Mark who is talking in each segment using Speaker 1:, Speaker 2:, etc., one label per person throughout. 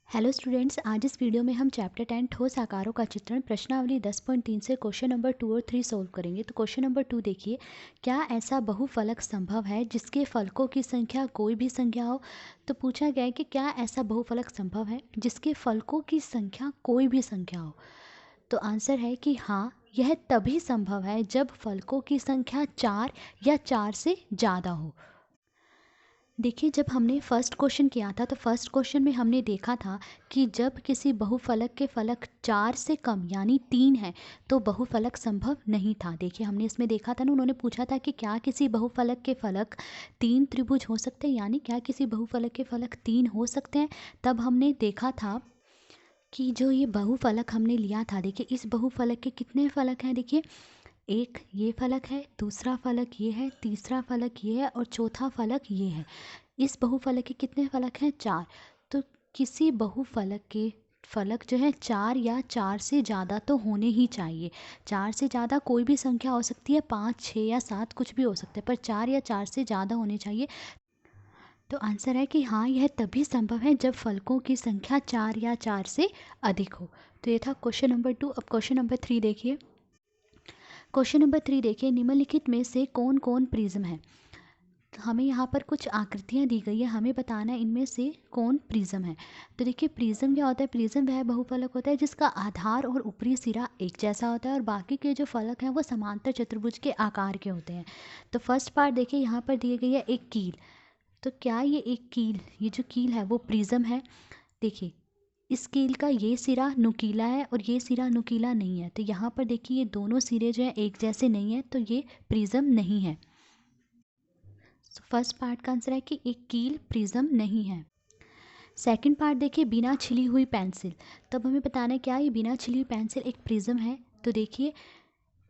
Speaker 1: Hello students, आज इस video में हम चैप्टर 10 ठोस आकारों का चित्रण प्रश्नावली 10.3 से क्वेश्चन नंबर 2 और 3 सोल्व करेंगे। तो क्वेश्चन नंबर 2 देखिए, क्या ऐसा बहुफलक संभव है जिसके फलकों की संख्या कोई भी संख्या हो। तो पूछा गया है कि क्या ऐसा बहुफलक संभव है जिसके फलकों की संख्या कोई भी संख्या हो। तो आंसर है कि हाँ, यह तभी संभव है जब फलकों की संख्या 4 या 4 से ज़्यादा हो। देखिए, जब हमने फर्स्ट क्वेश्चन किया था तो फर्स्ट क्वेश्चन में हमने देखा था कि जब किसी बहुफलक के फलक 4 से कम यानी 3 है तो बहुफलक संभव नहीं था। देखिए, हमने इसमें देखा था ना, उन्होंने पूछा था कि क्या किसी बहुफलक के फलक 3 त्रिभुज हो सकते हैं, यानी क्या किसी बहुफलक के फलक 3 हो सकते हैं। तब हमने देखा था कि जो ये बहुफलक हमने लिया था, देखिए इस बहुफलक के कितने फलक हैं। देखिए, एक ये फलक है, दूसरा फलक ये है, तीसरा फलक ये है और चौथा फलक ये है। इस बहुफलक के कितने फलक हैं? 4। तो किसी बहुफलक के फलक जो है 4 या 4 से ज़्यादा तो होने ही चाहिए। 4 से ज़्यादा कोई भी संख्या हो सकती है, 5, 6 या 7 कुछ भी हो सकता है, पर 4 या 4 से ज़्यादा होने चाहिए। तो आंसर है कि हाँ, यह तभी संभव है जब फलकों की संख्या 4 या 4 से अधिक हो। तो ये था क्वेश्चन नंबर 2। अब क्वेश्चन नंबर 3 देखिए। क्वेश्चन नंबर 3 देखिए, निम्नलिखित में से कौन कौन प्रिज्म है। तो हमें यहाँ पर कुछ आकृतियाँ दी गई है, हमें बताना है इनमें से कौन प्रिज्म है। तो देखिए, प्रिज्म क्या होता है? प्रिज्म वह बहुफलक होता है जिसका आधार और ऊपरी सिरा एक जैसा होता है और बाकी के जो फलक हैं वो समांतर चतुर्भुज के आकार के होते हैं। तो फर्स्ट पार्ट देखिए, यहाँ पर दी गई है एक कील। तो क्या ये एक कील, ये जो कील है वो प्रिज्म है? देखिए, इस कील का ये सिरा नुकीला है और ये सिरा नुकीला नहीं है। तो यहाँ पर देखिए, ये दोनों सिरे जो हैं एक जैसे नहीं है, तो ये प्रिज्म नहीं है। फर्स्ट पार्ट का आंसर है कि एक कील प्रिज्म नहीं है। सेकंड पार्ट देखिए, बिना छिली हुई पेंसिल। तब हमें बताना है क्या ये बिना छिली हुई पेंसिल एक प्रिज्म है। तो देखिए,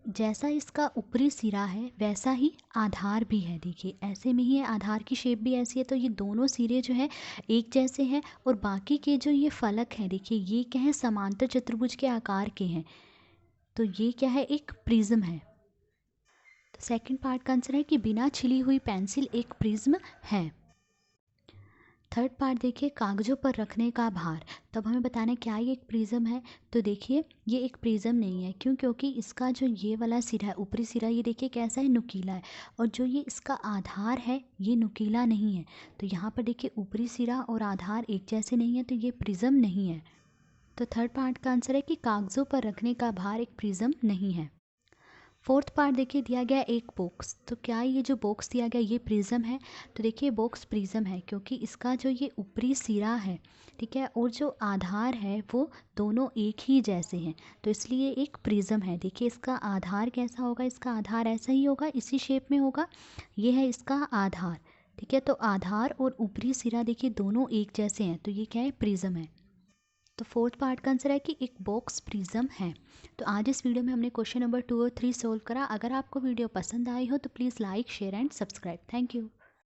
Speaker 1: जैसा इसका ऊपरी सिरा है वैसा ही आधार भी है। देखिए, ऐसे में ही है, आधार की शेप भी ऐसी है। तो ये दोनों सिरे जो है एक जैसे हैं और बाकी के जो ये फलक हैं, देखिए ये क्या है? समांतर चतुर्भुज के आकार के हैं। तो ये क्या है? एक प्रिज्म है। तो सेकंड पार्ट का आंसर है कि बिना छिली हुई पेंसिल एक प्रिज्म है। थर्ड पार्ट देखिए, कागज़ों पर रखने का भार। तब हमें बताना है क्या ये एक प्रिज्म है। तो देखिए, ये एक प्रिज्म नहीं है। क्यों? क्योंकि इसका जो ये वाला सिरा है, ऊपरी सिरा, ये देखिए कैसा है? नुकीला है। और जो ये इसका आधार है ये नुकीला नहीं है। तो यहाँ पर देखिए, ऊपरी सिरा और आधार एक जैसे नहीं है, तो ये प्रिज्म नहीं है। तो थर्ड पार्ट का आंसर है कि कागज़ों पर रखने का भार एक प्रिज्म नहीं है। फोर्थ पार्ट देखिए, दिया गया एक बॉक्स। तो क्या ये जो बॉक्स दिया गया ये प्रिज्म है? तो देखिए, बॉक्स प्रिज्म है क्योंकि इसका जो ये ऊपरी सिरा है, ठीक है, और जो आधार है वो दोनों एक ही जैसे हैं, तो इसलिए एक प्रिज्म है। देखिए, इसका आधार कैसा होगा? इसका आधार ऐसा ही होगा, इसी शेप में होगा। ये है इसका आधार, ठीक है। तो आधार और ऊपरी सिरा देखिए दोनों एक जैसे हैं, तो ये क्या है? प्रिज्म है। तो फोर्थ पार्ट का आंसर है कि एक बॉक्स प्रिज्म है। तो आज इस वीडियो में हमने क्वेश्चन नंबर 2 और 3 सोल्व करा। अगर आपको वीडियो पसंद आई हो तो please like, share and subscribe. Thank you.